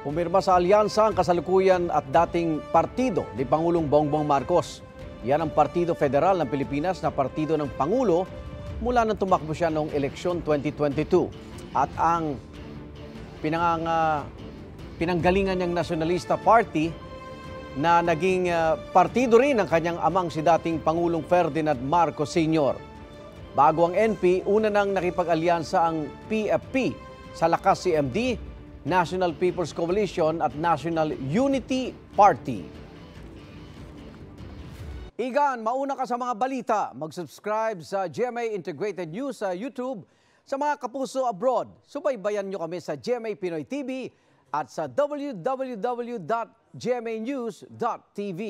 Pumirma sa alyansa ang kasalukuyan at dating partido ni Pangulong Bongbong Marcos. Yan ang Partido Federal ng Pilipinas na partido ng Pangulo mula nang tumakbo siya noong eleksyon 2022. At ang pinanggalingan niyang Nacionalista Party na naging partido rin ng kanyang amang si dating Pangulong Ferdinand Marcos Sr. Bago ang NP, una nang nakipag-alyansa ang PFP sa Lakas CMD, National People's Coalition at National Unity Party. Igan, mauna ka sa mga balita. Mag-subscribe sa GMA Integrated News sa YouTube. Sa mga kapuso abroad, subaybayan nyo kami sa GMA Pinoy TV at sa www.gmanews.tv.